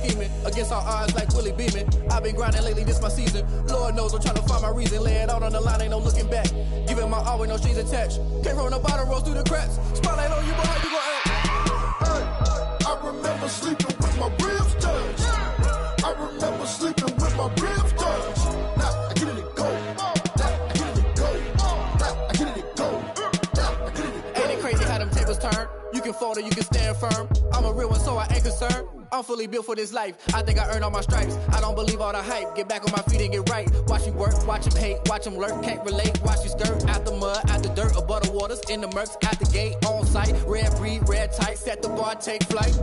scheming. Against all odds like Willie Beeman. I've been grinding lately, this my season. Lord knows I'm trying to find my reason. Lay it out on the line, ain't no looking back. Giving my all with no strings attached. Can't roll no bottom, rolls through the cracks. Spotlight on you, but how you gon' act? I remember sleeping with my ribs touched. I remember sleeping with my ribs touched. Now I get it go. Now I get it go. Now I get it go. Now I get it go. Ain't it crazy how them tables turn? You can fold or you can stand firm. I'm a real one, so I ain't concerned. I'm fully built for this life. I think I earned all my stripes. I don't believe all the hype. Get back on my feet and get right. Watch you work, watch him hate, watch him lurk. Can't relate, watch you skirt. Out the mud, out the dirt, or butter waters. In the murks, out the gate, on site. Red breed, red tight. Set the bar, take flight.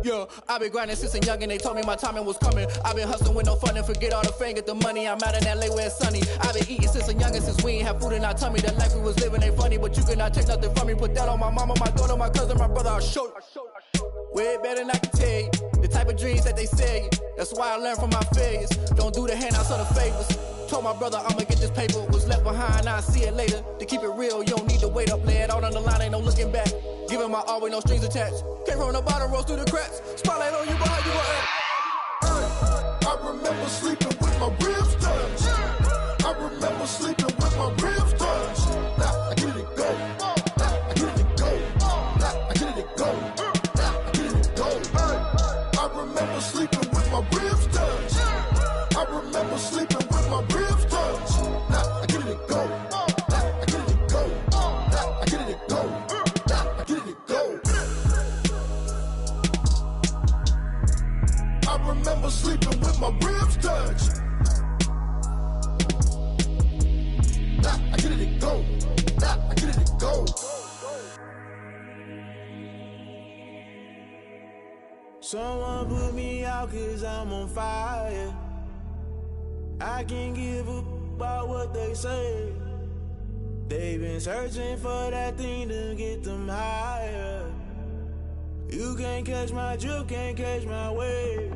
Yeah, I been grinding since a young and they told me my timing was coming. I been hustling with no fun and forget all the fame, get the money. I'm out in LA where it's sunny. I been eating since a young and since we ain't have food in our tummy. The life we was living ain't funny, but you cannot take nothing from me. Put that on my mama, my daughter, my cousin, my brother. I'll show you. Way better than I can tell you. The type of dreams that they sell you. That's why I learned from my failures. Don't do the handouts or the favors. Told my brother I'ma get this paper. Was left behind, I'll see it later. To keep it real, you don't need to wait up. Lay it out on the line, ain't no looking back. Giving my all with no strings attached. Can't roll no bottom, rolls through the cracks. Spotlight on you, but how you gon' act? I remember sleeping with my ribs touched. I remember sleeping with my ribs touched. Now I get it go. Now I get it go. Now I get it go. Now I get it go. I remember sleeping with my ribs touched. I remember sleeping with my ribs touched. Now I get it go. Now I get it go. Now I get it go. Now I get it go. I remember sleeping with my ribs touched. Now I get it go. Now I get it go. Someone put me out 'cause I'm on fire. I can't give up about what they say. They've been searching for that thing to get them higher. You can't catch my drift, can't catch my wave.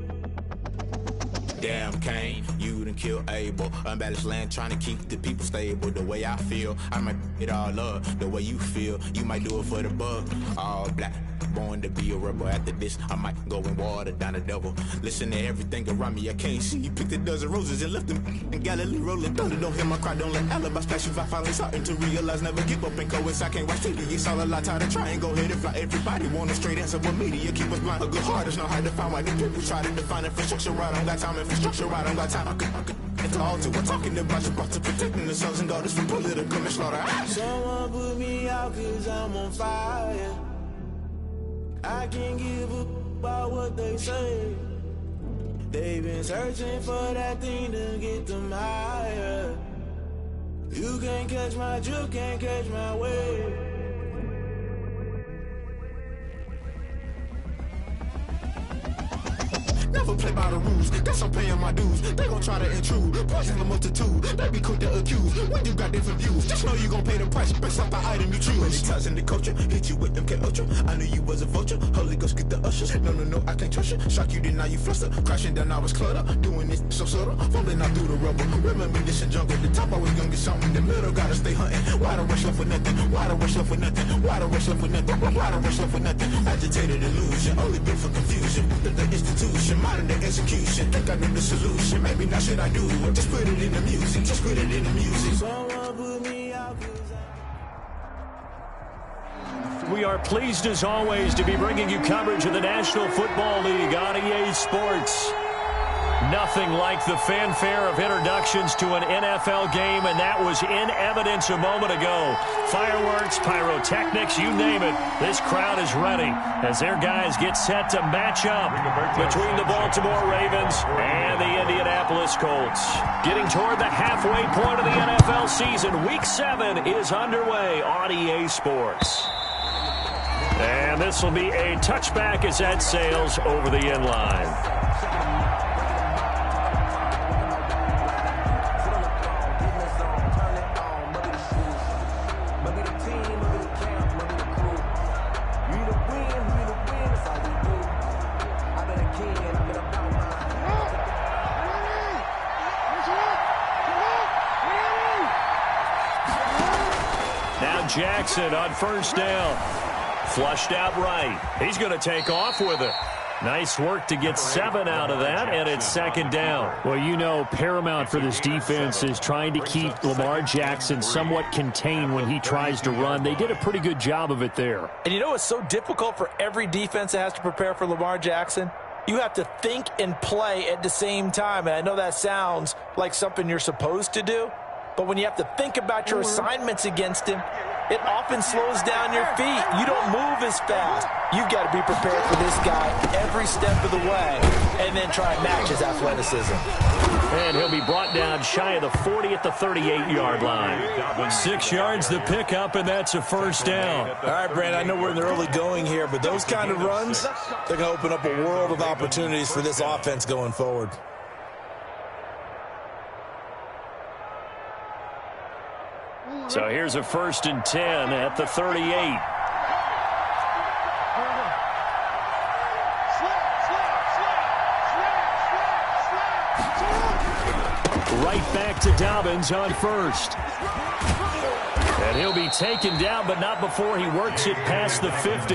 Damn Kane, you done killed Abel. Unbalanced land trying to keep the people stable. The way I feel, I might it all up. The way you feel, you might do it for the bug. All black, born to be a rebel. After this, I might go and water down the devil. Listen to everything around me, I can't see. Picked a dozen roses and left them in Galilee rolling thunder. Don't hear my cry, don't let alibi splash. If I finally starting to realize, never give up and coincide. I can't watch TV, it's all a lot. Time to try and go ahead and fly. Everybody want a straight answer, but media keep us blind. A good heart is not hard to find. Why the people try to define infrastructure right? I don't got time, infrastructure right, I don't got time. I could it's all to we're talking about you, about to protecting the sons and daughters from political and slaughter. Someone put me out 'cause I'm on fire. I can't give up about what they say. They've been searching for that thing to get them higher. You can't catch my drift, can't catch my wave. Never play by the rules, guess I'm paying my dues. They gon' try to intrude, poison the multitude. They be quick to accuse, when you got different views. Just know you gon' pay the price, based off the item you choose. Many times in the culture, hit you with MK Ultra. I knew you was a vulture, Holy Ghost get the ushers. No, I can't trust you. Shock you, then now you fluster. Crashing down, I was clutter. Doing this so subtle, falling out through the rubble. Remember this in jungle, the top always gonna get something. The middle gotta stay hunting. Why the rush left with nothing? Why the rush left with nothing? Why the rush left with nothing? Why the rush left with nothing? Agitated illusion, only built for confusion. The institution, modern day execution. Think I know the solution. Maybe not should I do it? Just put it in the music. Just put it in the music. Someone put me out 'cause We are pleased as always to be bringing you coverage of the National Football League on EA Sports. Nothing like the fanfare of introductions to an NFL game, and that was in evidence a moment ago. Fireworks, pyrotechnics, you name it. This crowd is ready as their guys get set to match up between the Baltimore Ravens and the Indianapolis Colts. Getting toward the halfway point of the NFL season, Week 7 is underway on EA Sports. And this will be a touchback as that sails over the end line. Now Jackson on first down. Flushed out right. He's going to take off with it. Nice work to get 7 out of that, and it's second down. Well, you know, paramount for this defense is trying to keep Lamar Jackson somewhat contained when he tries to run. They did a pretty good job of it there. And you know it's so difficult for every defense that has to prepare for Lamar Jackson? You have to think and play at the same time. And I know that sounds like something you're supposed to do, but when you have to think about your assignments against him, it often slows down your feet. You don't move as fast. You've got to be prepared for this guy every step of the way and then try and match his athleticism. And he'll be brought down shy of the 40 at the 38-yard line. 6 yards the pickup, and that's a first down. All right, Brandon, I know we're in the early going here, but those kind of runs, they're going to open up a world of opportunities for this offense going forward. So here's a 1st and 10 at the 38. Right back to Dobbins on 1st. And he'll be taken down, but not before he works it past the 50.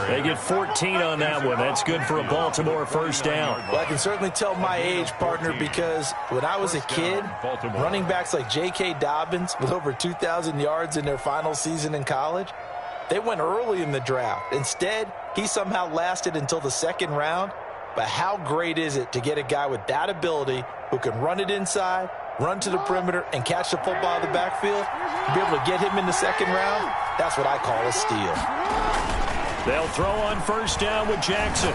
They get 14 on that one. That's good for a Baltimore first down. Well, I can certainly tell my age, partner, because when I was a kid, running backs like J.K. Dobbins with over 2,000 yards in their final season in college, they went early in the draft. Instead, he somehow lasted until the 2nd round. But how great is it to get a guy with that ability who can run it inside, run to the perimeter, and catch the football out of the backfield? To be able to get him in the 2nd round, that's what I call a steal. They'll throw on 1st down with Jackson.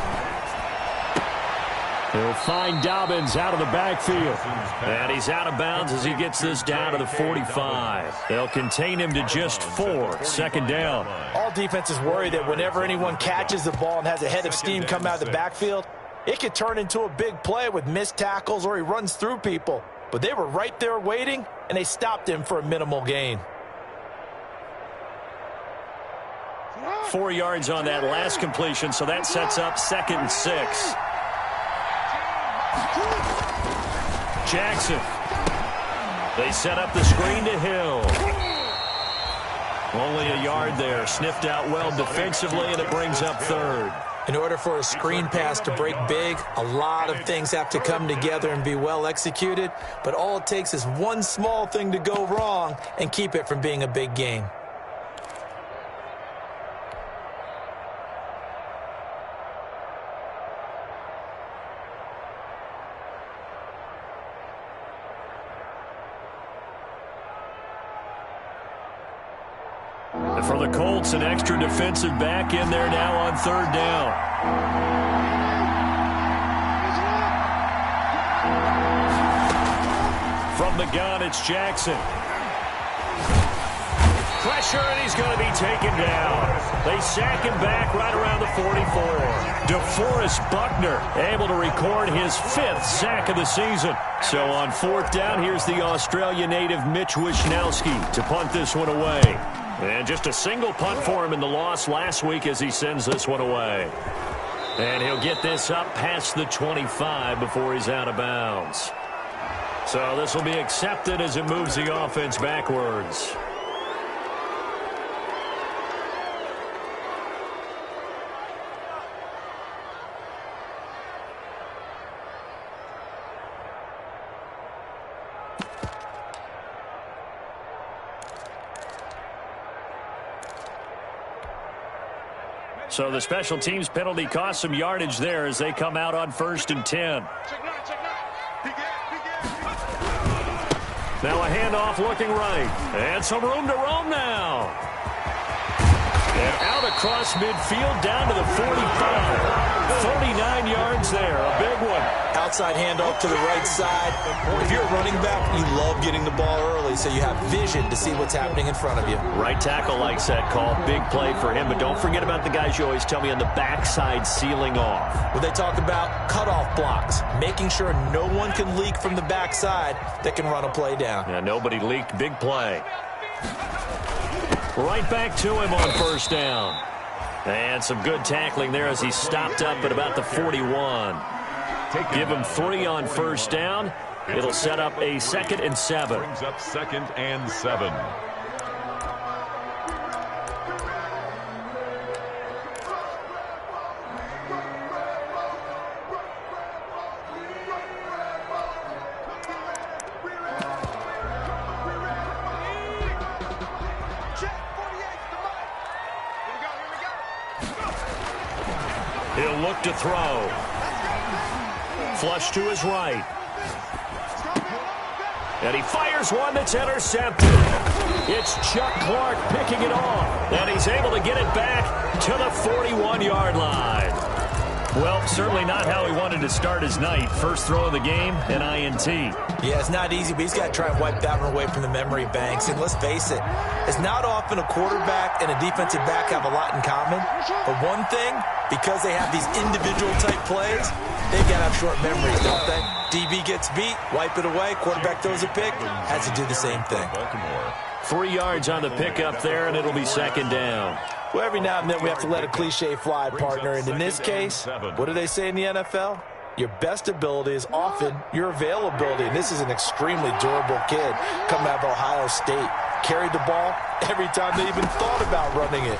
He'll find Dobbins out of the backfield. And he's out of bounds as he gets this down to the 45. They'll contain him to just 4. 2nd down. All defenses worry that whenever anyone catches the ball and has a head of steam come out of the backfield, it could turn into a big play with missed tackles or he runs through people. But they were right there waiting, and they stopped him for a minimal gain. 4 yards on that last completion, so that sets up 2nd and 6. Jackson. They set up the screen to Hill. Only a yard there. Sniffed out well defensively, and it brings up 3rd. In order for a screen pass to break big, a lot of things have to come together and be well executed, but all it takes is one small thing to go wrong and keep it from being a big game. For the Colts, an extra defensive back in there now on 3rd down. From the gun, it's Jackson. Pressure, and he's going to be taken down. They sack him back right around the 44. DeForest Buckner able to record his 5th sack of the season. So on 4th down, here's the Australia native Mitch Wishnowsky to punt this one away. And just a single punt for him in the loss last week as he sends this one away. And he'll get this up past the 25 before he's out of bounds. So this will be accepted as it moves the offense backwards. So the special teams penalty cost some yardage there as they come out on 1st and 10. Now a handoff looking right. And some room to roam now. And out across midfield down to the 45. 39 yards there. A big one. Outside handoff to the right side. If you're a running back, you love getting the ball early so you have vision to see what's happening in front of you. Right tackle likes that call. Big play for him. But don't forget about the guys you always tell me on the backside sealing off. When they talk about cutoff blocks, making sure no one can leak from the backside that can run a play down. Yeah, nobody leaked. Big play. Right back to him on 1st down. And some good tackling there as he stopped up at about the 41. Give him 3 on 1st down. It'll set up a 2nd and 7. Brings up 2nd and 7. look to throw. Flush to his right. And he fires one that's intercepted. It's Chuck Clark picking it off. And he's able to get it back to the 41-yard line. Well, certainly not how he wanted to start his night. First throw of the game, an INT. Yeah, it's not easy, but he's got to try and wipe that one away from the memory banks. And let's face it, it's not often a quarterback and a defensive back have a lot in common. But one thing, because they have these individual-type plays, they've got to have short memories, don't they? DB gets beat, wipe it away, quarterback throws a pick, has to do the same thing. 3 yards on the pickup there, and it'll be second down. Well, every now and then we have to let a cliche fly, partner. And in this case, what do they say in the NFL? Your best ability is often your availability. And this is an extremely durable kid coming out of Ohio State. Carried the ball every time they even thought about running it.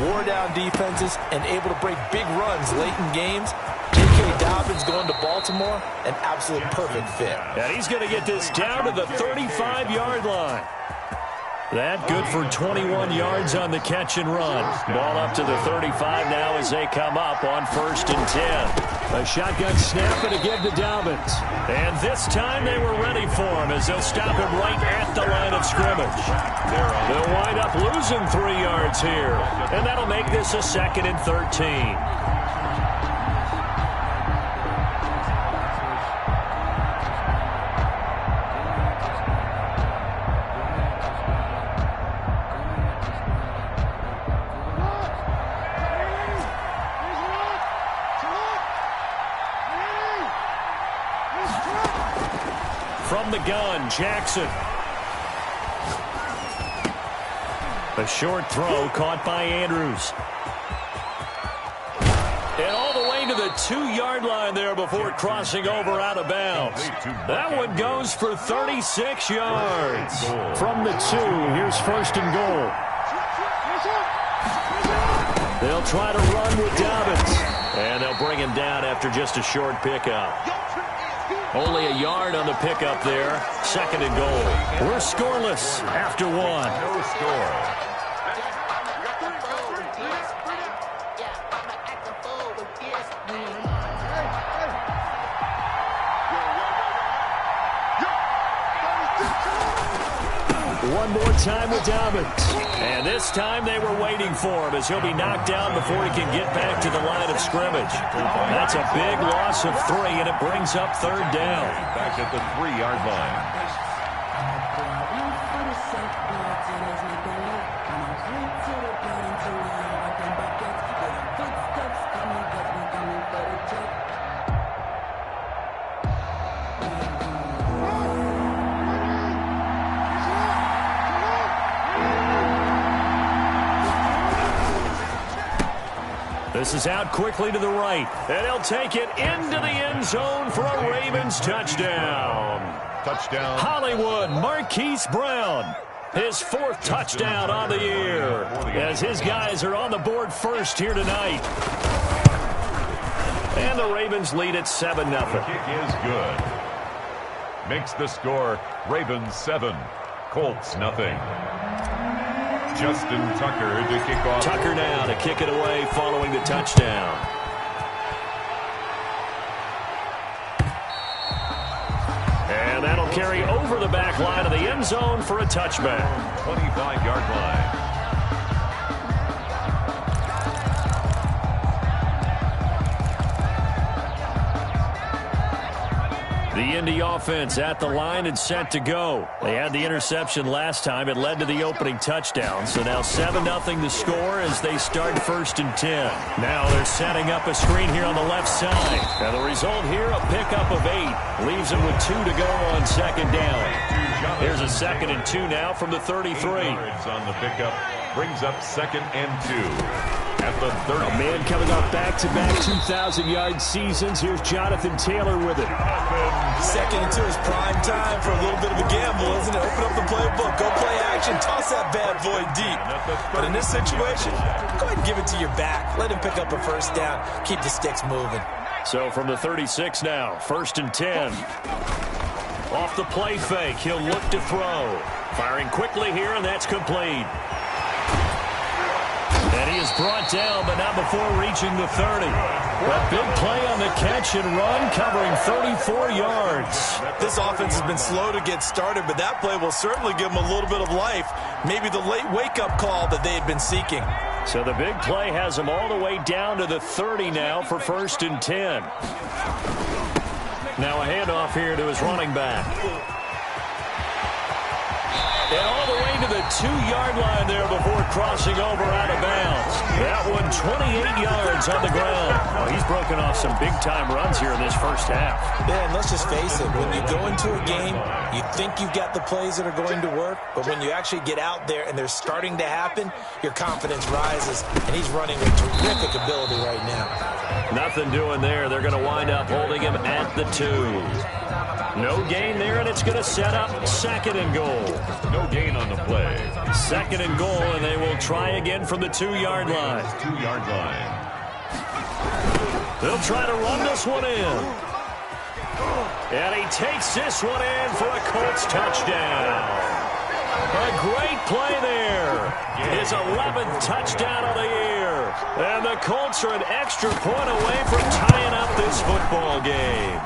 Wore down defenses and able to break big runs late in games. J.K. Dobbins going to Baltimore, an absolute perfect fit. And he's going to get this down to the 35-yard line. That good for 21 yards on the catch and run. Ball up to the 35 now as they come up on 1st and 10. A shotgun snap and a give to Dobbins. And this time they were ready for him as they'll stop him right at the line of scrimmage. They'll wind up losing 3 yards here. And that'll make this a 2nd and 13. From the gun, Jackson. A short throw caught by Andrews. And all the way to the 2-yard line there before crossing over out of bounds. That one goes for 36 yards. From the 2, here's 1st and goal. They'll try to run with Dobbins. And they'll bring him down after just a short pickup. Only a yard on the pickup there. 2nd and goal. We're scoreless after 1. No score. One more time with Dobbins. And this time they were waiting for him as he'll be knocked down before he can get back to the line of scrimmage. That's a big loss of 3, and it brings up 3rd down. Back at the 3-yard line. This is out quickly to the right, and he'll take it into the end zone for a Ravens touchdown. Touchdown. Hollywood Marquise Brown, his 4th touchdown on the year, as his guys are on the board first here tonight. And the Ravens lead at 7-0. Kick is good. Makes the score Ravens 7, Colts nothing. Justin Tucker to kick off. Tucker now to kick it away following the touchdown. And that'll carry over the back line of the end zone for a touchback. 25-yard line. The Indy offense at the line and set to go. They had the interception last time. It led to the opening touchdown. So now 7-0 the score as they start 1st and 10. Now they're setting up a screen here on the left side. And the result here, a pickup of 8. Leaves them with 2 to go on 2nd down. Here's a 2nd and 2 now from the 33. 8 yards on the pickup. Brings up 2nd and 2. At the 30. A man coming off back-to-back 2,000-yard seasons. Here's Jonathan Taylor with it. 2nd and 2 is prime time for a little bit of a gamble, isn't it? Open up the playbook, go play action, toss that bad boy deep. But in this situation, go ahead and give it to your back. Let him pick up a 1st down. Keep the sticks moving. So from the 36 now, 1st and 10. Off the play fake, he'll look to throw. Firing quickly here, and that's complete. And he is brought down, but not before reaching the 30. A big play on the catch and run, covering 34 yards. This offense has been slow to get started, but that play will certainly give them a little bit of life. Maybe the late wake-up call that they had been seeking. So the big play has them all the way down to the 30 now for 1st and 10. Now a handoff here to his running back. And all the way to the 2-yard line there before crossing over out of bounds. That one 28 yards on the ground. Well, he's broken off some big-time runs here in this first half. Yeah, and let's just face it. When you go into a game, you think you've got the plays that are going to work, but when you actually get out there and they're starting to happen, your confidence rises, and he's running with terrific ability right now. Nothing doing there. They're going to wind up holding him at the 2. No gain there, and it's going to set up 2nd and goal. No gain on the play. 2nd and goal, and they will try again from the 2-yard line. 2-yard line. They'll try to run this one in. And he takes this one in for a Colts touchdown. A great play there. His 11th touchdown of the year. And the Colts are an extra point away from tying up this football game.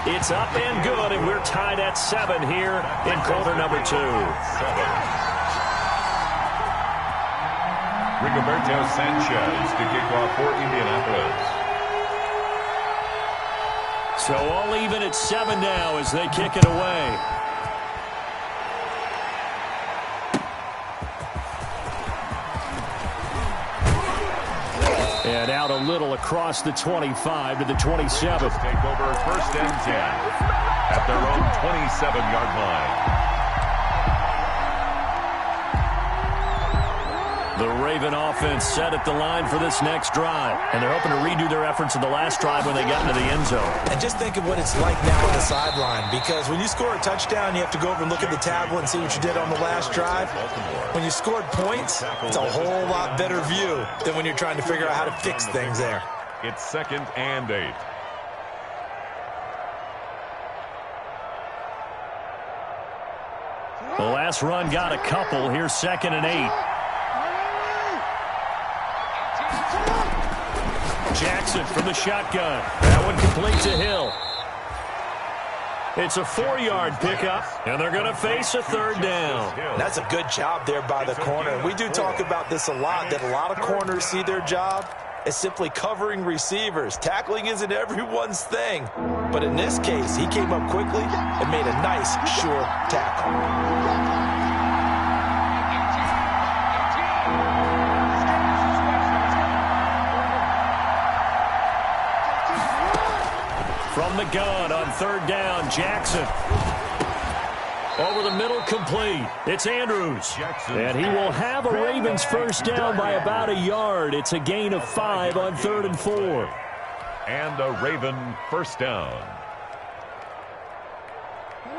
It's up and good, and we're tied at 7 here in quarter number 2. Rigoberto Sanchez to kick off for Indianapolis. So all even at 7 now as they kick it away. And out a little across the 25 to the 27. Take over 1st and 10 at their own 27-yard line. The Raven offense set at the line for this next drive. And they're hoping to redo their efforts in the last drive when they got into the end zone. And just think of what it's like now on the sideline, because when you score a touchdown, you have to go over and look at the tablet and see what you did on the last drive. When you scored points, it's a whole lot better view than when you're trying to figure out how to fix things there. It's 2nd and 8. The last run got a couple. Here's 2nd and 8. Jackson from the shotgun. That one complete to Hill. It's a 4-yard pickup, and they're going to face a 3rd down. That's a good job there by the corner. We do talk about this a lot, that a lot of corners see their job as simply covering receivers. Tackling isn't everyone's thing. But in this case, he came up quickly and made a nice, sure tackle. From the gun on 3rd down, Jackson. Over the middle, complete. It's Andrews. And he will have a Ravens 1st down by about a yard. It's a gain of 5 on 3rd and 4. And a Raven 1st down.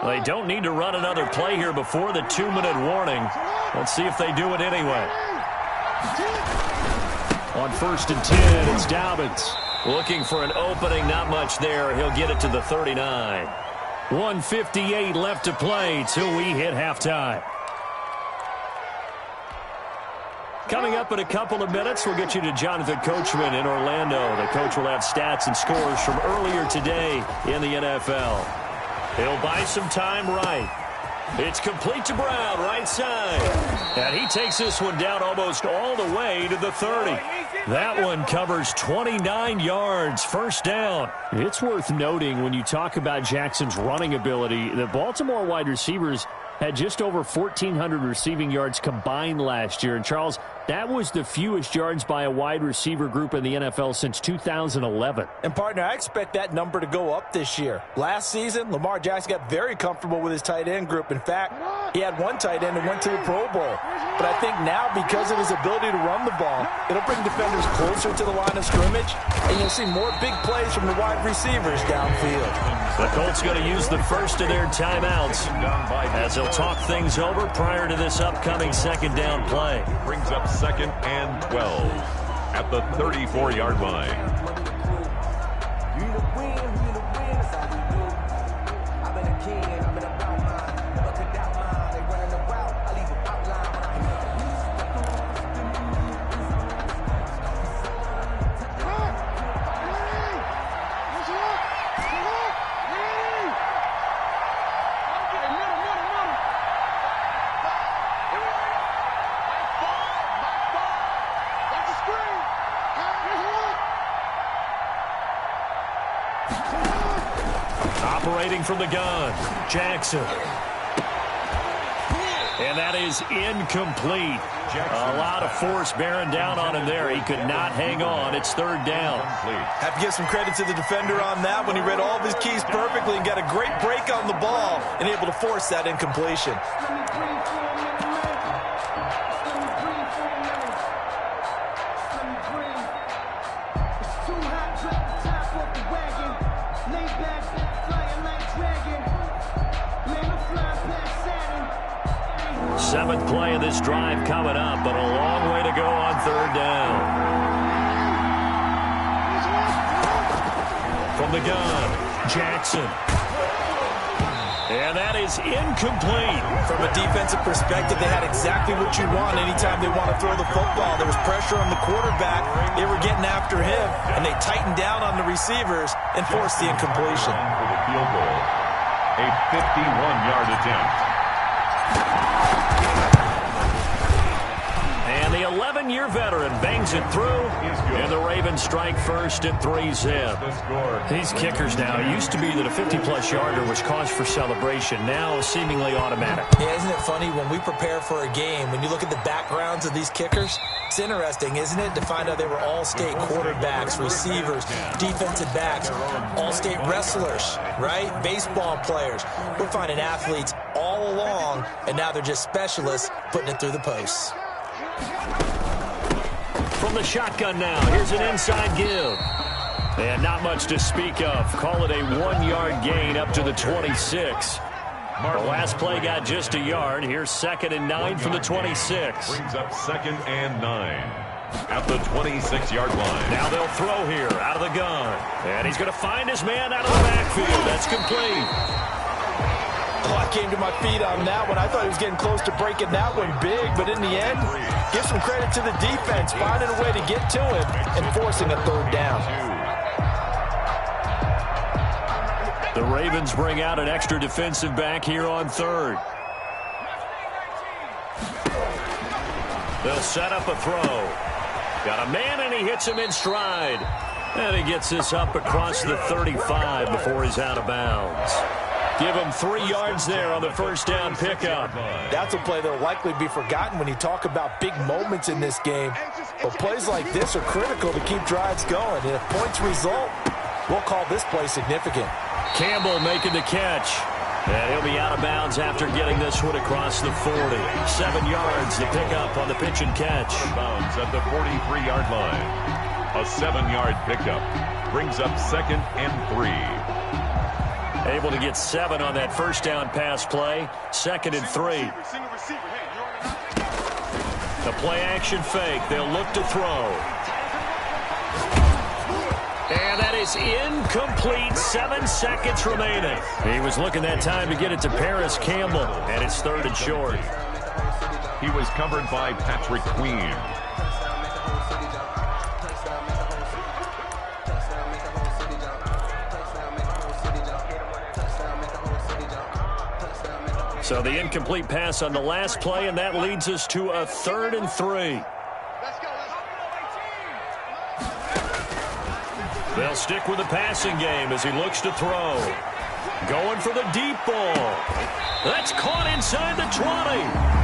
They don't need to run another play here before the 2-minute warning. Let's see if they do it anyway. On 1st and 10, it's Dobbins. Looking for an opening, not much there. He'll get it to the 39. 1:58 left to play till we hit halftime. Coming up in a couple of minutes, we'll get you to Jonathan Coachman in Orlando. The coach will have stats and scores from earlier today in the NFL. He'll buy some time right. It's complete to Brown, right side. And he takes this one down almost all the way to the 30. That one covers 29 yards, 1st down. It's worth noting when you talk about Jackson's running ability, the Baltimore wide receivers had just over 1,400 receiving yards combined last year. And, Charles, that was the fewest yards by a wide receiver group in the NFL since 2011. And, partner, I expect that number to go up this year. Last season, Lamar Jackson got very comfortable with his tight end group. In fact, he had one tight end and went to the Pro Bowl. But I think now, because of his ability to run the ball, it'll bring defenders closer to the line of scrimmage, and you'll see more big plays from the wide receivers downfield. The Colts going to use the first of their timeouts as they'll talk things over prior to this upcoming 2nd down play. Brings up 2nd and 12 at the 34-yard line. Operating from the gun, Jackson. And that is incomplete. A lot of force bearing down on him there. He could not hang on. It's third down. Have to give some credit to the defender on that when he read all of his keys perfectly and got a great break on the ball and able to force that incompletion. Seventh play of this drive coming up, but a long way to go on third down. From the gun, Jackson. And that is incomplete. From a defensive perspective, they had exactly what you want anytime they want to throw the football. There was pressure on the quarterback. They were getting after him, and they tightened down on the receivers and forced the incompletion. For the field goal, a 51-yard attempt. And the 11-year veteran bangs it through, and the Ravens strike first at 3-zip. These kickers now, it used to be that a 50-plus yarder was cause for celebration, now seemingly automatic. Yeah, isn't it funny when we prepare for a game, when you look at the backgrounds of these kickers, it's interesting, isn't it, to find out they were all-state quarterbacks, receivers, defensive backs, all-state wrestlers, right? Baseball players. We're finding athletes all along, and now they're just specialists putting it through the posts. From the shotgun now, here's an inside give. And not much to speak of. Call it a 1-yard gain up to the 26. The last play got just a yard. Here's 2nd and 9 from the 26. Brings up 2nd and 9 at the 26-yard line. Now they'll throw here out of the gun. And he's going to find his man out of the backfield. That's complete. Oh, I came to my feet on that one. I thought he was getting close to breaking that one big, but in the end, give some credit to the defense, finding a way to get to him and forcing a third down. The Ravens bring out an extra defensive back here on third. They'll set up a throw. Got a man, and he hits him in stride. And he gets this up across the 35 before he's out of bounds. Give him 3 yards there on the first down pickup. That's a play that will likely be forgotten when you talk about big moments in this game. But plays like this are critical to keep drives going. And if points result, we'll call this play significant. Campbell making the catch. And he'll be out of bounds after getting this one across the 40. 7 yards to pick up on the pitch and catch. Out of bounds at the 43-yard line. A 7-yard pickup brings up 2nd and 3. Able to get 7 on that first down pass play. 2nd and 3. The play action fake. They'll look to throw. And that is incomplete. 7 seconds remaining. He was looking that time to get it to Paris Campbell. And it's 3rd and short. He was covered by Patrick Queen. So the incomplete pass on the last play, and that leads us to a 3rd and 3. They'll stick with the passing game as he looks to throw. Going for the deep ball. That's caught inside the 20.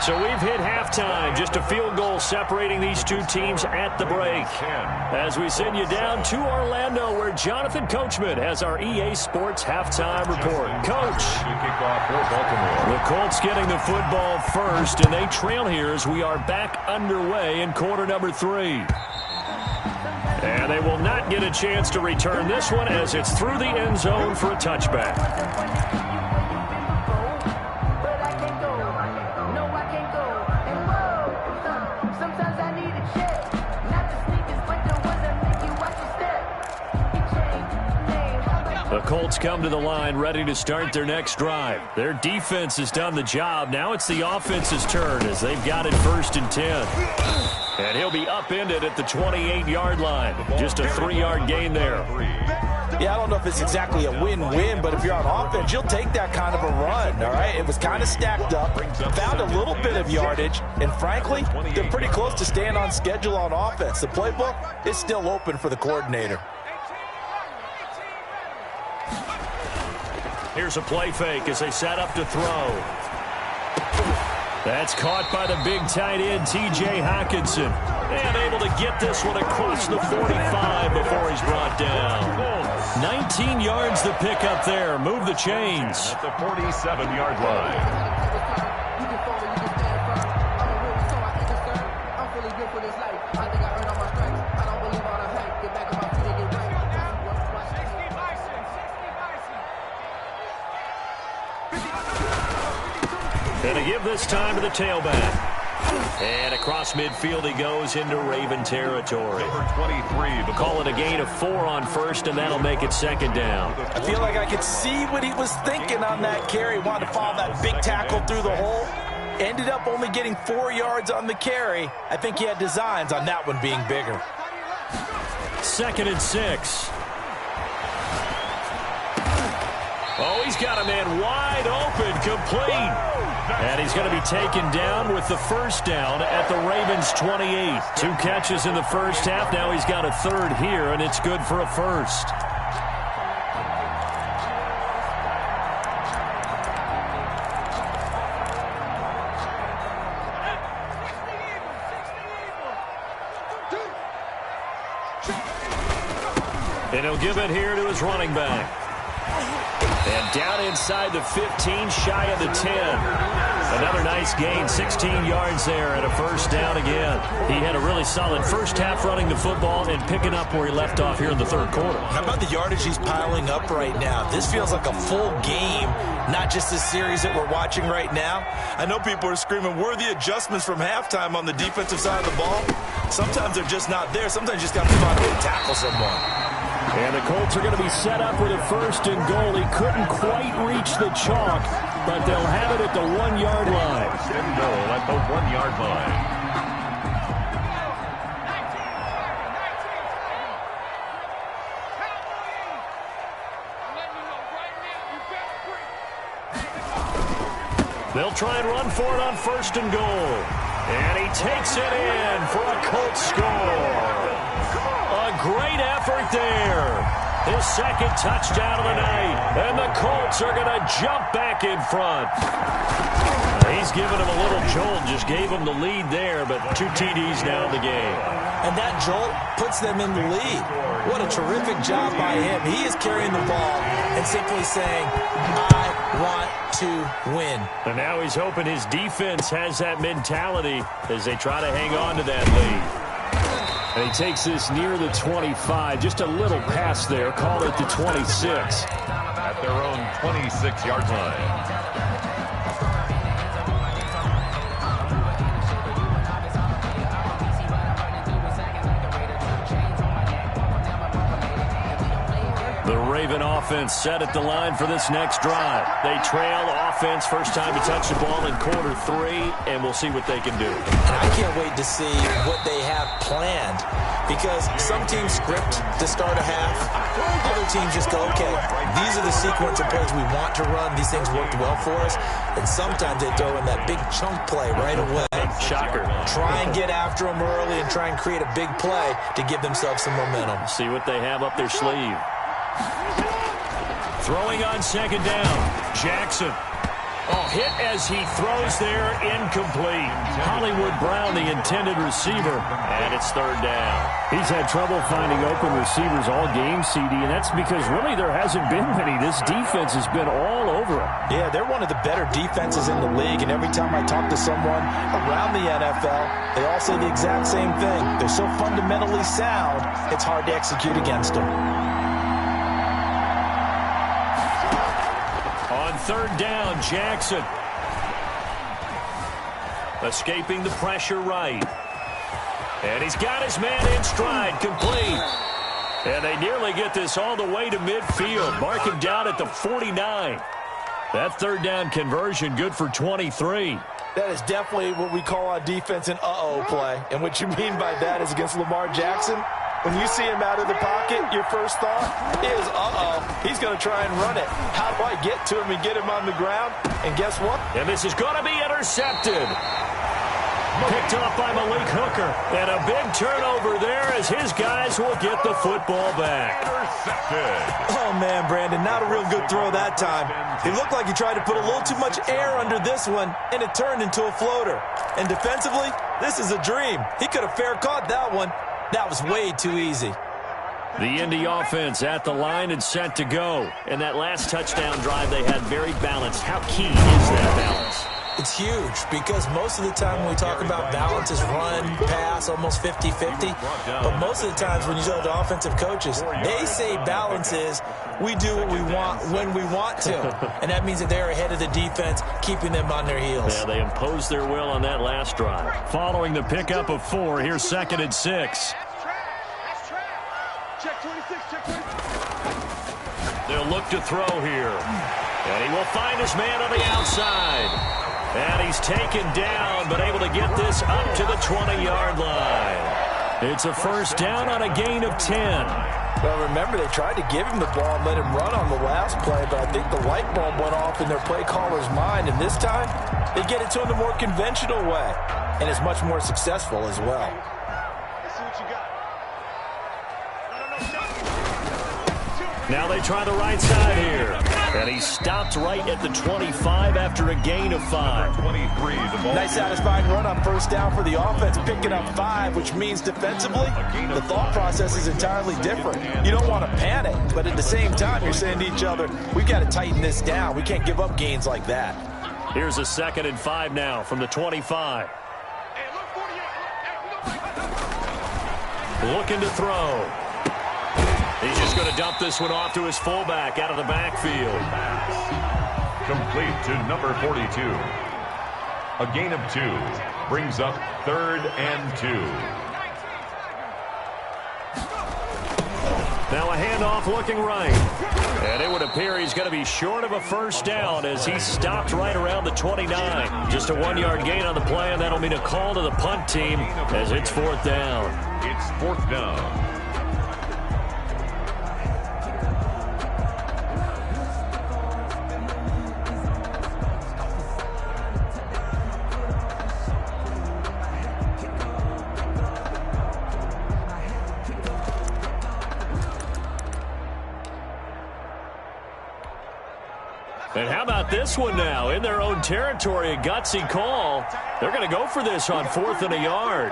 So we've hit halftime. Just a field goal separating these two teams at the break. As we send you down to Orlando, where Jonathan Coachman has our EA Sports halftime report. Coach, the Colts getting the football first, and they trail here as we are back underway in quarter number 3. And they will not get a chance to return this one as it's through the end zone for a touchback. The Colts come to the line ready to start their next drive. Their defense has done the job. Now it's the offense's turn as they've got it 1st and 10. And he'll be upended at the 28-yard line. Just a 3-yard gain there. Yeah, I don't know if it's exactly a win-win, but if you're on offense, you'll take that kind of a run, all right? It was kind of stacked up, found a little bit of yardage, and frankly, they're pretty close to staying on schedule on offense. The playbook is still open for the coordinator. Here's a play fake as they set up to throw. That's caught by the big tight end, T.J. Hockenson. And able to get this one across the 45 before he's brought down. 19 yards to pick up there. Move the chains. At the 47-yard line. Going to give this time to the tailback. And across midfield he goes into Raven territory. Number 23. Call it a gain of 4 on first, and that'll make it second down. I feel like I could see what he was thinking on that carry. Wanted to follow that big tackle through the hole. Ended up only getting 4 yards on the carry. I think he had designs on that one being bigger. 2nd and 6. Oh, he's got a man wide open, complete. And he's going to be taken down with the first down at the Ravens' 28. 2 catches in the first half. Now he's got a third here, and it's good for a first. And he'll give it here to his running back. And down inside the 15, shy of the 10. Another nice gain, 16 yards there and a first down again. He had a really solid first half running the football and picking up where he left off here in the third quarter. How about the yardage he's piling up right now? This feels like a full game, not just a series that we're watching right now. I know people are screaming, where are the adjustments from halftime on the defensive side of the ball? Sometimes they're just not there. Sometimes you just got to find a way to tackle someone. And the Colts are going to be set up with a 1st and goal. He couldn't quite reach the chalk, but they'll have it at the 1-yard line. 1st and goal at the 1-yard line. They'll try and run for it on 1st and goal. And he takes it in for a Colts score. A great effort there. His 2nd touchdown of the night. And the Colts are going to jump back in front. He's giving him a little jolt. Just gave him the lead there, but 2 TDs now in the game. And that jolt puts them in the lead. What a terrific job by him. He is carrying the ball and simply saying, I want to win. And now he's hoping his defense has that mentality as they try to hang on to that lead. And he takes this near the 25. Just a little pass there. Call it the 26. At their own 26-yard line. The Raven offense set at the line for this next drive. They trail offense, first time to touch the ball in quarter 3, and we'll see what they can do. And I can't wait to see what they have planned, because some teams script to start a half. Other teams just go, okay, these are the sequence of plays we want to run. These things worked well for us. And sometimes they throw in that big chunk play right away. Shocker. Try and get after them early and try and create a big play to give themselves some momentum. See what they have up their sleeve. Throwing on 2nd down. Jackson. Oh, hit as he throws there, incomplete. Hollywood Brown, the intended receiver, and it's 3rd down. He's had trouble finding open receivers all game, CD, and that's because really there hasn't been many. This defense has been all over him. Yeah, they're one of the better defenses in the league, and every time I talk to someone around the NFL, they all say the exact same thing. They're so fundamentally sound, it's hard to execute against them. On 3rd down, Jackson. Escaping the pressure right. And he's got his man in stride, complete. And they nearly get this all the way to midfield. Mark him down at the 49. That 3rd down conversion good for 23. That is definitely what we call on defense an uh-oh play. And what you mean by that is against Lamar Jackson, When you see him out of the pocket, your first thought is, uh-oh, he's going to try and run it. How do I get to him and get him on the ground? And guess what? And this is going to be intercepted. Picked off by Malik Hooker. And a big turnover there as his guys will get the football back. Intercepted. Oh, man, Brandon, not a real good throw that time. It looked like he tried to put a little too much air under this one, and it turned into a floater. And defensively, this is a dream. He could have fair caught that one. That was way too easy. The Indy offense at the line and set to go. And that last touchdown drive they had very balanced. How key is that balance? It's huge because most of the time when we talk about balance is run, pass, almost 50-50. But most of the times when you talk to offensive coaches, they say balance is we do what we want when we want to. And that means that they're ahead of the defense, keeping them on their heels. Yeah, they imposed their will on that last drive. Following the pickup of 4, here's 2nd and 6. They'll look to throw here. And he will find his man on the outside. And he's taken down, but able to get this up to the 20-yard line. It's a first down on a gain of 10. Well, remember, they tried to give him the ball and let him run on the last play, but I think the light bulb went off in their play caller's mind, and this time, they get it to him the more conventional way, and it's much more successful as well. Let's see what you got. Now they try the right side here. And he stopped right at the 25 after a gain of 5. 23, the ball. Nice satisfying run on first down for the offense, picking up 5, which means defensively, the thought process is entirely different. You don't want to panic, but at the same time, you're saying to each other, we've got to tighten this down. We can't give up gains like that. Here's a 2nd and 5 now from the 25. Looking to throw. He's just going to dump this one off to his fullback out of the backfield. Complete to number 42. A gain of 2 brings up 3rd and 2. Now a handoff looking right. And it would appear he's going to be short of a first down as he stopped right around the 29. Just a 1-yard gain on the play, and that'll mean a call to the punt team as it's 4th down. It's 4th down. And how about this one now? In their own territory, a gutsy call. They're going to go for this on 4th and a yard.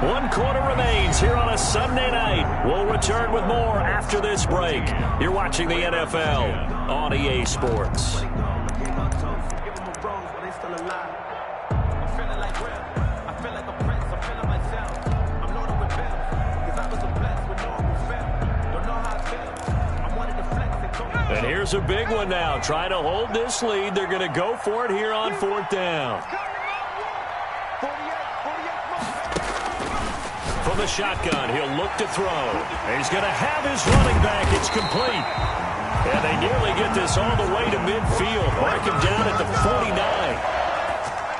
One quarter remains here on a Sunday night. We'll return with more after this break. You're watching the NFL on EA Sports. And here's a big one now. Trying to hold this lead. They're going to go for it here on 4th down. From the shotgun, he'll look to throw. And he's going to have his running back. It's complete. And they nearly get this all the way to midfield. Mark him down at the 49.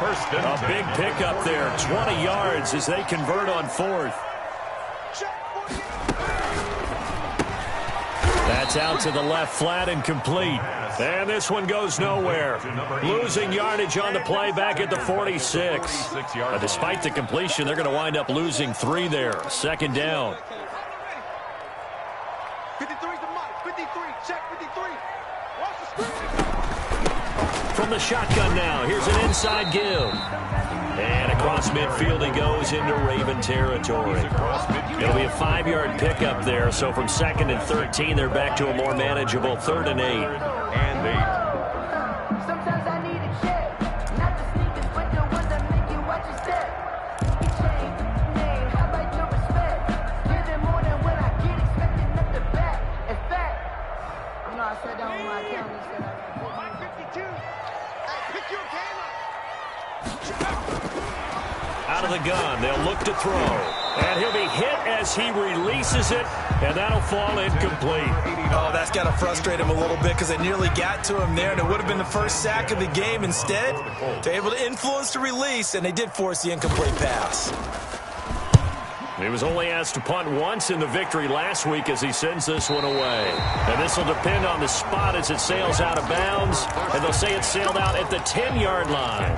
First and a big pickup there. 20 yards as they convert on 4th. That's out to the left flat and complete. And this one goes nowhere. Losing yardage on the play back at the 46. Despite the completion, they're going to wind up losing 3 there. 2nd down. 53's the mark. 53. Check 53. Watch the screen. From the shotgun now, here's an inside give. And across midfield he goes into Raven territory. It'll be a 5-yard pickup there, so from 2nd and 13, they're back to a more manageable 3rd and 8. And 8. Sometimes I need a check, not the sneakers, but the ones that make you watch your step. How about your respect? Give them more than what I get, expecting up the back. In fact, you know I said that on my account, he said I 52. Hey, pick your game up. Out of the gun, they'll look to throw. And he'll be hit as he releases it. and that'll fall incomplete. Oh, that's got to frustrate him a little bit because they nearly got to him there, and it would have been the first sack of the game. Instead, they're able to influence the release, and they did force the incomplete pass. He was only asked to punt once in the victory last week as he sends this one away. And this will depend on the spot as it sails out of bounds. And they'll say it sailed out at the 10-yard line.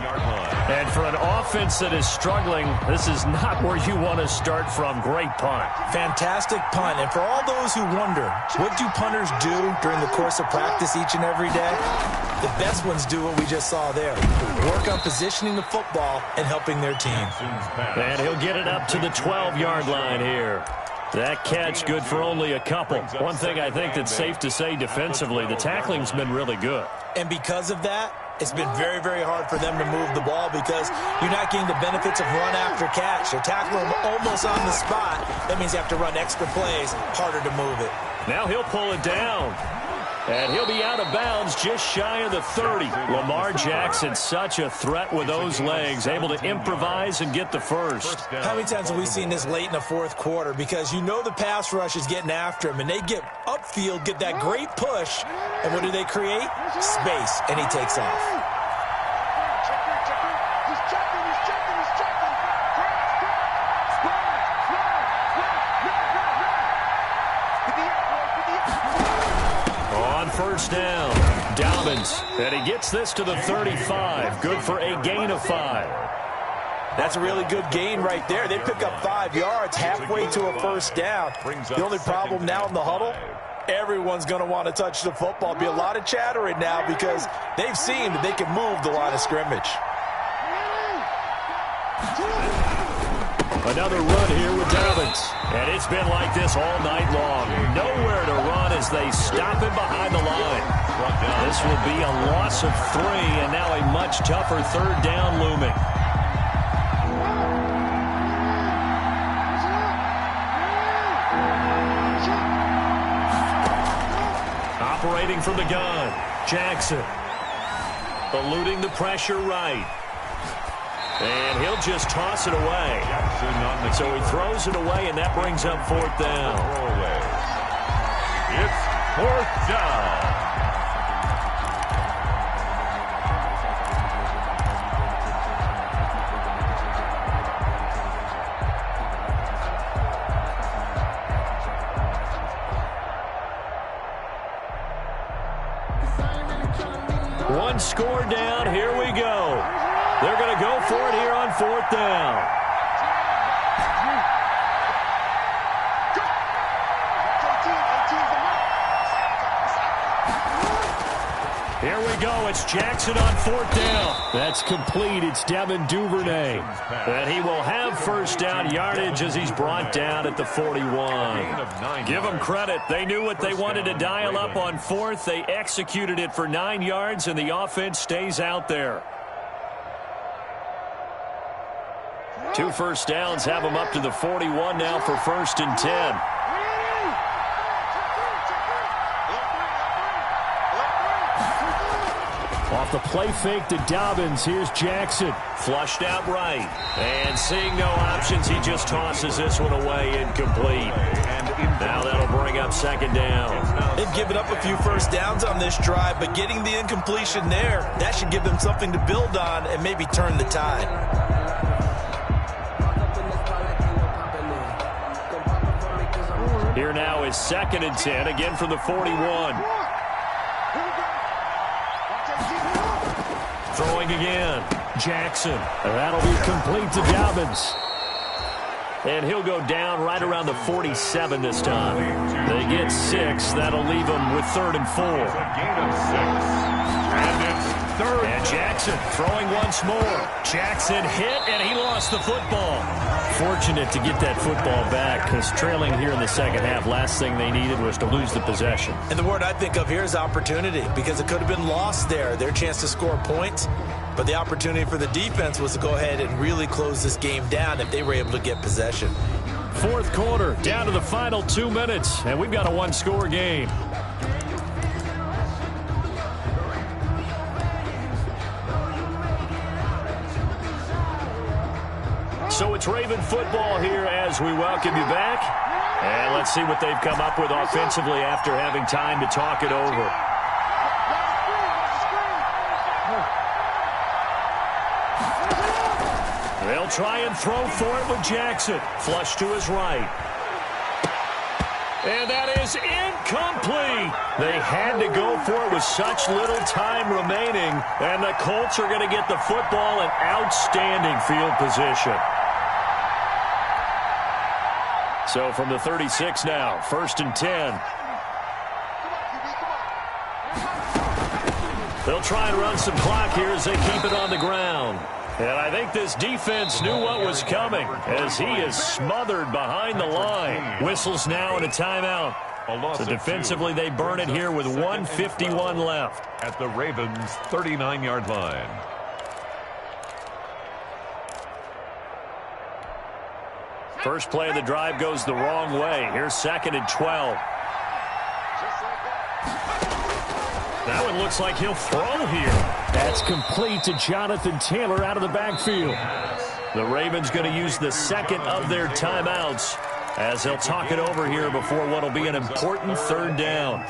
And for an offense that is struggling, this is not where you want to start from. Great punt. Fantastic punt. And for all those who wonder, what do punters do during the course of practice each and every day? The best ones do what we just saw there. Work on positioning the football and helping their team. And he'll get it up to the 12-yard line here. That catch good for only a couple. One thing I think that's safe to say defensively, the tackling's been really good. And because of that, it's been very, very hard for them to move the ball because you're not getting the benefits of run after catch. They're tackling them almost on the spot. That means you have to run extra plays, harder to move it. Now he'll pull it down. And he'll be out of bounds just shy of the 30. Lamar Jackson, such a threat with those legs, able to improvise and get the first. How many times have we seen this late in the fourth quarter? Because you know the pass rush is getting after him, and they get upfield, get that great push, and what do they create? Space, and he takes off. First down, Dobbins, and he gets this to the 35. Good for a gain of 5. That's a really good gain right there. They pick up 5 yards halfway to a first down. The only problem now in the huddle, everyone's going to want to touch the football. Be a lot of chattering now because they've seen that they can move the line of scrimmage. Another run here with Dobbins. And it's been like this all night long. Nowhere to run as they stop him behind the line. This will be a loss of 3, and now a much tougher third down looming. Operating from the gun, Jackson. Eluding the pressure right. And he'll just toss it away. So he throws it away, and that brings up 4th down. It's 4th down. One score down. Here we go. They're going to go for it here on 4th down. Here we go. It's Jackson on 4th down. That's complete. It's Devin Duvernay. And he will have first down yardage as he's brought down at the 41. Give them credit. They knew what they wanted to dial up on 4th. They executed it for 9 yards, and the offense stays out there. 2 first downs have them up to the 41 now for 1st and 10. Off the play fake to Dobbins, here's Jackson. Flushed out right. And seeing no options, he just tosses this one away incomplete. Now that'll bring up 2nd down. They've given up a few first downs on this drive, but getting the incompletion there, that should give them something to build on and maybe turn the tide. Here now is 2nd and 10, again from the 41. Throwing again, Jackson. And that'll be complete to Dobbins. And he'll go down right around the 47 this time. They get 6. That'll leave them with 3rd and 4. Gain of 6. And it's 3rd. And Jackson throwing once more. Jackson hit, and he lost the football. Fortunate to get that football back because trailing here in the second half, last thing they needed was to lose the possession. And the word I think of here is opportunity because it could have been lost there, their chance to score points. But the opportunity for the defense was to go ahead and really close this game down if they were able to get possession. 4th quarter, down to the final 2 minutes, and we've got a 1-score game. So it's Raven football here as we welcome you back. And let's see what they've come up with offensively after having time to talk it over. They'll try and throw for it with Jackson. Flush to his right. And that is incomplete. They had to go for it with such little time remaining. And the Colts are going to get the football in outstanding field position. So from the 36 now, 1st and 10. They'll try and run some clock here as they keep it on the ground. And I think this defense knew what was coming as he is smothered behind the line. Whistles now and a timeout. So defensively, they burn it here with 1:51 left. At the Ravens' 39-yard line. First play of the drive goes the wrong way. Here's 2nd and 12. That one looks like he'll throw here. That's complete to Jonathan Taylor out of the backfield. The Ravens going to use the second of their timeouts as they'll talk it over here before what will be an important 3rd down.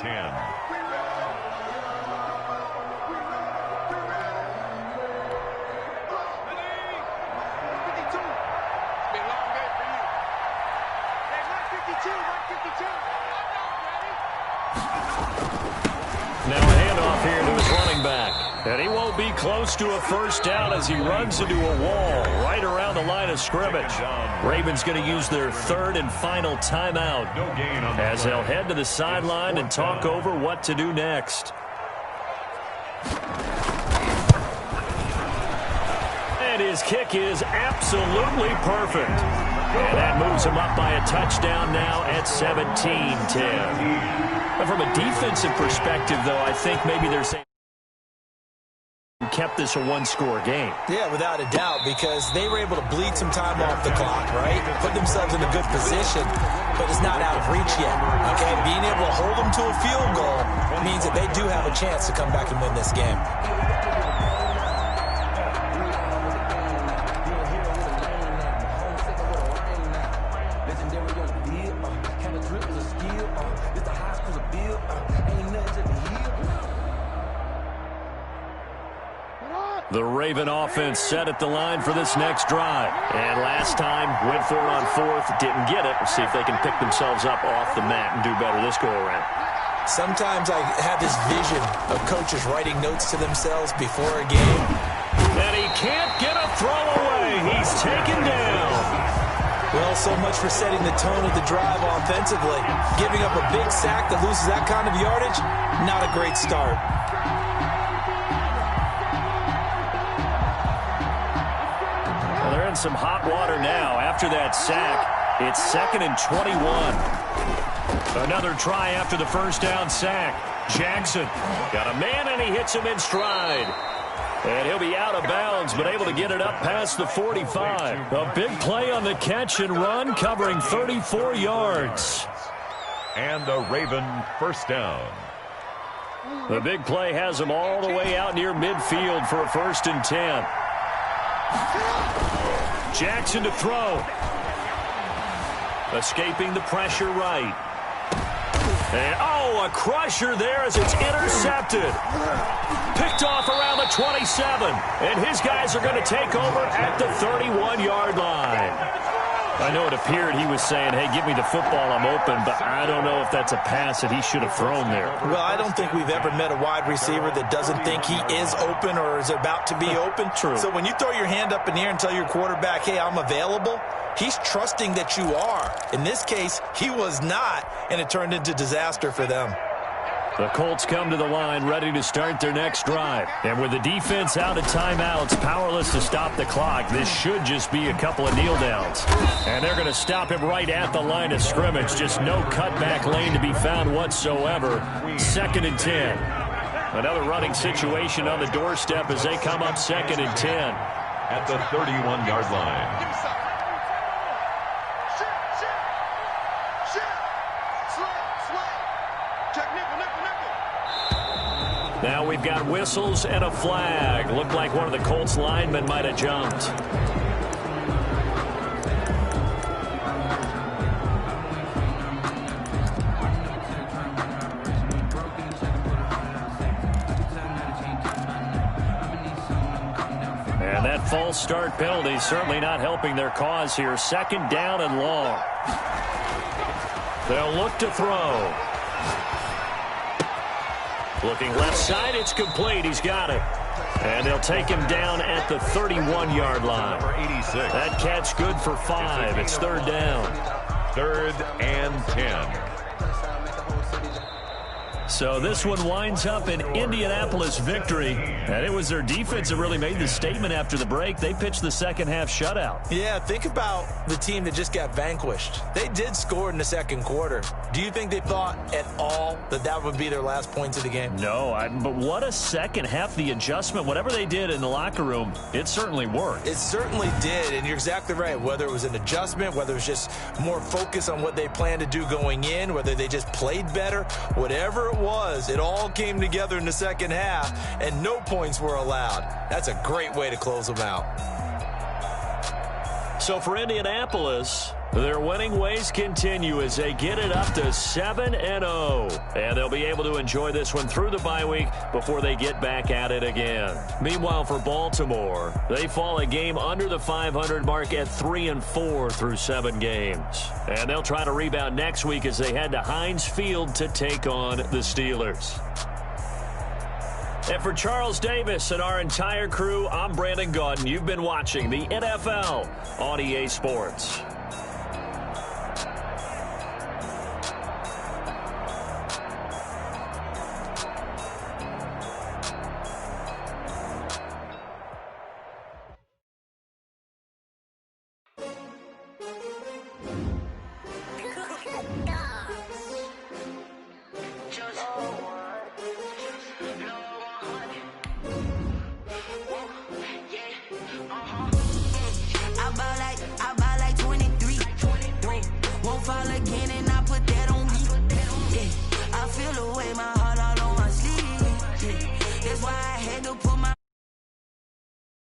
Now a handoff here to his running back. And he won't be close to a 1st down as he runs into a wall right around the line of scrimmage. Ravens going to use their 3rd and final timeout as they'll head to the sideline and talk over what to do next. And his kick is absolutely perfect. And that moves him up by a touchdown now at 17-10. But from a defensive perspective, though, I think maybe they're saying kept this a one-score game. Yeah, without a doubt, because they were able to bleed some time off the clock, right? Put themselves in a good position, but it's not out of reach yet, okay? Being able to hold them to a field goal means that they do have a chance to come back and win this game. The Raven offense set at the line for this next drive. And last time, went for it on 4th, didn't get it. We'll see if they can pick themselves up off the mat and do better this go-around. Sometimes I have this vision of coaches writing notes to themselves before a game. And he can't get a throw away. He's taken down. Well, so much for setting the tone of the drive offensively. Giving up a big sack that loses that kind of yardage, not a great start. Some hot water now after that sack. It's 2nd and 21. Another try after the 1st down sack. Jackson got a man and he hits him in stride. And he'll be out of bounds, but able to get it up past the 45. A big play on the catch and run, covering 34 yards. And the Raven 1st down. The big play has him all the way out near midfield for a 1st and 10. Jackson to throw. Escaping the pressure right. And, a crusher there as it's intercepted. Picked off around the 27. And his guys are going to take over at the 31-yard line. I know it appeared he was saying, hey, give me the football, I'm open, but I don't know if that's a pass that he should have thrown there. Well, I don't think we've ever met a wide receiver that doesn't think he is open or is about to be open. True. So when you throw your hand up in the air and tell your quarterback, hey, I'm available, he's trusting that you are. In this case, he was not, and it turned into disaster for them. The Colts come to the line ready to start their next drive. And with the defense out of timeouts, powerless to stop the clock, this should just be a couple of kneel downs. And they're going to stop him right at the line of scrimmage. Just no cutback lane to be found whatsoever. 2nd and 10. Another running situation on the doorstep as they come up 2nd and 10. At the 31-yard line. Now we've got whistles and a flag. Looked like one of the Colts linemen might have jumped. And that false start penalty certainly not helping their cause here. 2nd down and long. They'll look to throw. Looking left side, it's complete. He's got it. And they'll take him down at the 31-yard line. Number 86. That catch good for 5. It's 3rd down. 3rd and 10. So this one winds up an Indianapolis victory. And it was their defense that really made the statement after the break. They pitched the second half shutout. Yeah, think about the team that just got vanquished. They did score in the 2nd quarter. Do you think they thought at all that that would be their last points of the game? No, but what a second half. The adjustment, whatever they did in the locker room, it certainly worked. It certainly did, and you're exactly right. Whether it was an adjustment, whether it was just more focus on what they planned to do going in, whether they just played better, whatever it was, it all came together in the second half, and no points were allowed. That's a great way to close them out. So for Indianapolis, their winning ways continue as they get it up to 7-0. And they'll be able to enjoy this one through the bye week before they get back at it again. Meanwhile, for Baltimore, they fall a game under the 500 mark at 3-4 through 7 games. And they'll try to rebound next week as they head to Heinz Field to take on the Steelers. And for Charles Davis and our entire crew, I'm Brandon Gaudin. You've been watching the NFL on EA Sports.